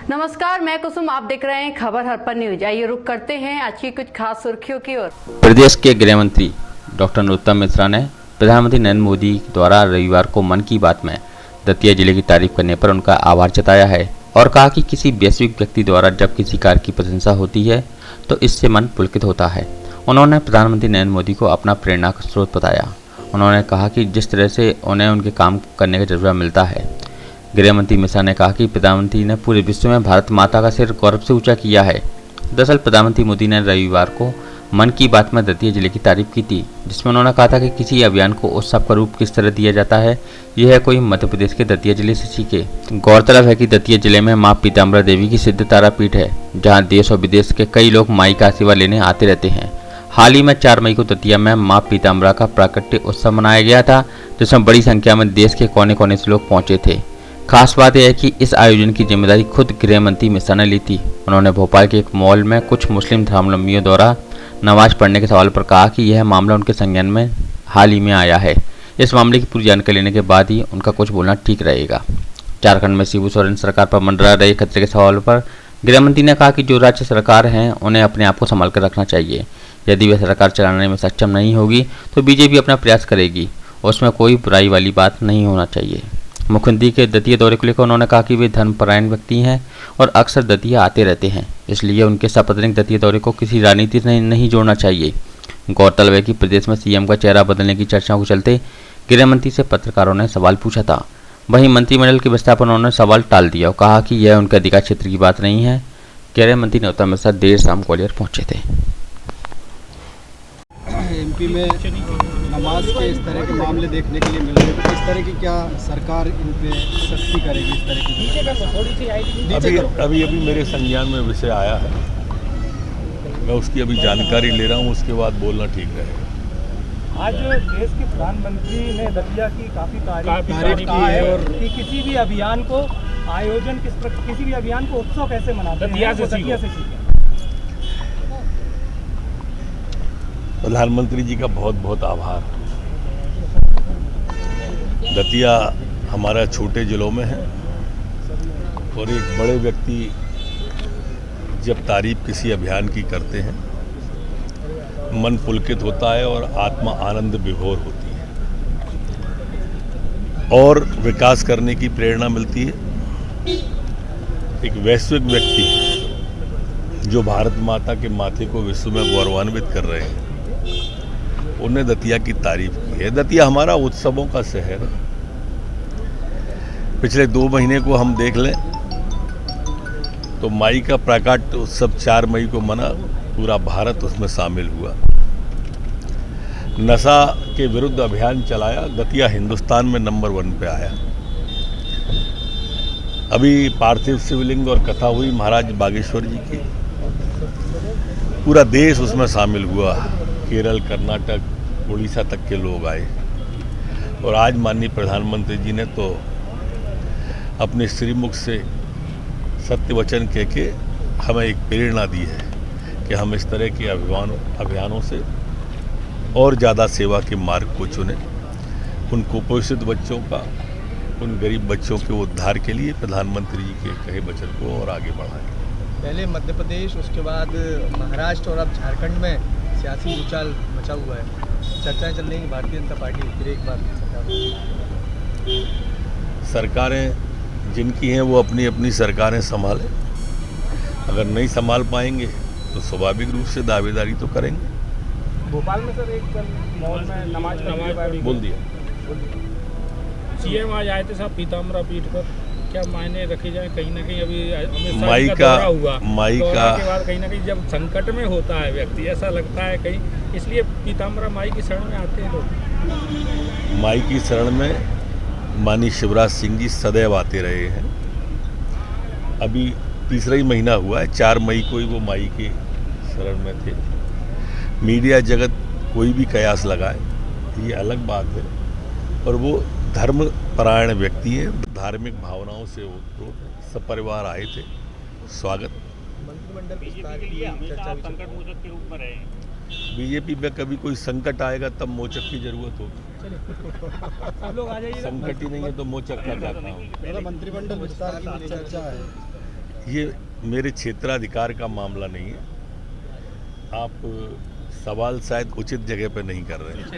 नमस्कार, मैं कुसुम। आप देख रहे हैं खबर हरपन न्यूज। आइए रुक करते हैं आज की कुछ खास सुर्खियों की ओर। प्रदेश के गृह मंत्री डॉक्टर नरोत्तम मिश्रा ने प्रधानमंत्री नरेंद्र मोदी द्वारा रविवार को मन की बात में दतिया जिले की तारीफ करने पर उनका आभार जताया है और कहा कि किसी वैश्विक व्यक्ति द्वारा जब किसी कार्य की प्रशंसा होती है तो इससे मन पुलकित होता है। उन्होंने प्रधानमंत्री नरेंद्र मोदी को अपना प्रेरणा का स्रोत बताया। उन्होंने कहा कि जिस तरह से उन्हें उनके काम करने का जज्बा मिलता है। गृह मंत्री मिश्रा ने कहा कि प्रधानमंत्री ने पूरे विश्व में भारत माता का सिर गौरव से ऊंचा किया है। दरअसल प्रधानमंत्री मोदी ने रविवार को मन की बात में दतिया जिले की तारीफ की थी, जिसमें उन्होंने कहा था कि किसी अभियान को उत्सव का रूप किस तरह दिया जाता है, यह है कोई मध्य प्रदेश के दतिया जिले से सीखे। गौरतलब है कि दतिया जिले में मां पीताम्बरा देवी की सिद्ध तारा पीठ है, जहां देश और विदेश के कई लोग माई का आशीर्वाद लेने आते रहते हैं। हाल ही में 4 मई को दतिया में मां पीताम्बरा का प्राकट्य उत्सव मनाया गया था, जिसमें बड़ी संख्या में देश के कोने कोने से लोग पहुंचे थे। खास बात यह है कि इस आयोजन की जिम्मेदारी खुद गृह मंत्री मिश्रा ने ली थी। उन्होंने भोपाल के एक मॉल में कुछ मुस्लिम धर्मावलंबियों द्वारा नमाज पढ़ने के सवाल पर कहा कि यह मामला उनके संज्ञान में हाल ही में आया है। इस मामले की पूरी जानकारी लेने के बाद ही उनका कुछ बोलना ठीक रहेगा। झारखंड में शिबू सोरेन सरकार पर मंडरा रहे खतरे के सवाल पर गृह मंत्री ने कहा कि जो राज्य सरकार हैं उन्हें अपने आप को संभाल कर रखना चाहिए। यदि वह सरकार चलाने में सक्षम नहीं होगी तो बीजेपी अपना प्रयास करेगी, उसमें कोई बुराई वाली बात नहीं होना चाहिए। मुख्यमंत्री के दतिया दौरे को लेकर उन्होंने कहा कि वे धर्मपरायण व्यक्ति हैं और अक्सर दतिया आते रहते हैं, इसलिए उनके सार्वजनिक दतिया दौरे को किसी राजनीति से नहीं जोड़ना चाहिए। गौरतलब है कि प्रदेश में सीएम का चेहरा बदलने की चर्चाओं के चलते गृह मंत्री से पत्रकारों ने सवाल पूछा था। वहीं मंत्रिमंडल के विस्तार पर उन्होंने सवाल टाल दिया और कहा कि यह उनके अधिकार क्षेत्र की बात नहीं है। गृह मंत्री नरोत्तम मिश्रा देर शाम ग्वालियर पहुंचे थे। एमपी में नमाज के इस तरह के मामले देखने के लिए मिल रहे हैं, इस तरह की क्या सरकार इन पे सख्ती करेगी? इस तरह की अभी मेरे संज्ञान में विषय आया है, मैं उसकी अभी जानकारी ले रहा हूँ, उसके बाद बोलना ठीक रहेगा। आज देश के प्रधानमंत्री ने दतिया की काफ़ी तारीफ की है और कि किसी भी अभियान को आयोजन किसी भी अभियान को उत्सव कैसे मनाते हैं, दतिया से सीखें। प्रधानमंत्री जी का बहुत बहुत आभार। दतिया हमारा छोटे जिलों में है और एक बड़े व्यक्ति जब तारीफ किसी अभियान की करते हैं मन पुलकित होता है और आत्मा आनंद विभोर होती है और विकास करने की प्रेरणा मिलती है। एक वैश्विक व्यक्ति जो भारत माता के माथे को विश्व में गौरवान्वित कर रहे हैं, उन्हें दतिया की तारीफ की है। दतिया हमारा उत्सवों का शहर है। पिछले 2 महीने को हम देख लें तो माई का प्राकट्य उत्सव 4 मई को मना, पूरा भारत उसमें शामिल हुआ। नशा के विरुद्ध अभियान चलाया, दतिया हिंदुस्तान में नंबर 1 पे आया। अभी पार्थिव शिवलिंग और कथा हुई महाराज बागेश्वर जी की, पूरा देश उसमें शामिल हुआ। केरल, कर्नाटक, उड़ीसा तक के लोग आए और आज माननीय प्रधानमंत्री जी ने तो अपने श्रीमुख से सत्य वचन कह के हमें एक प्रेरणा दी है कि हम इस तरह के अभियानों से और ज़्यादा सेवा के मार्ग को चुनें। उन कुपोषित बच्चों का, उन गरीब बच्चों के उद्धार के लिए प्रधानमंत्री जी के कहे वचन को और आगे बढ़ाएं। पहले मध्य प्रदेश, उसके बाद महाराष्ट्र और अब झारखंड में सियासी उछाल मचा हुआ है। चर्चाएं चल रही हैं कि भारतीय जनता पार्टी फिर एक बार सरकारें जिनकी हैं वो अपनी अपनी सरकारें संभालें। अगर नहीं संभाल पाएंगे तो स्वाभाविक रूप से दावेदारी तो करेंगे। भोपाल में सर एक मॉल में नमाज बोल दिया। सीएम आज आए थे साहब पीताम्बरा पीठ पर, क्या मायने रखे जाए? कहीं ना कहीं अभी माई का के बाद कहीं ना कहीं जब संकट में होता है व्यक्ति, ऐसा लगता है कहीं, इसलिए पीताम्बरा माई की शरण में आते हैं लोग। माई की शरण में माननीय शिवराज सिंह जी सदैव आते रहे हैं। अभी तीसरा ही महीना हुआ है, 4 मई को ही वो माई के शरण में थे। मीडिया जगत कोई भी कयास लगाए ये अलग बात है, और वो धर्मपरायण व्यक्ति है, धार्मिक भावनाओं से वो सपरिवार आए थे। स्वागत। मंत्रिमंडल विस्तार की चर्चा संकट मोचक के रूप में रहे। बीजेपी में कभी कोई संकट आएगा तब मोचक की जरूरत होगी। सब लोग आ जाइए। संकट ही नहीं है तो मोचक क्या चाहता हूँ। मंत्रिमंडल विस्तार की चर्चा है। ये मेरे क्षेत्राधिकार का मामला नहीं है। आप सवाल शायद उचित जगह पर नहीं कर रहे हैं।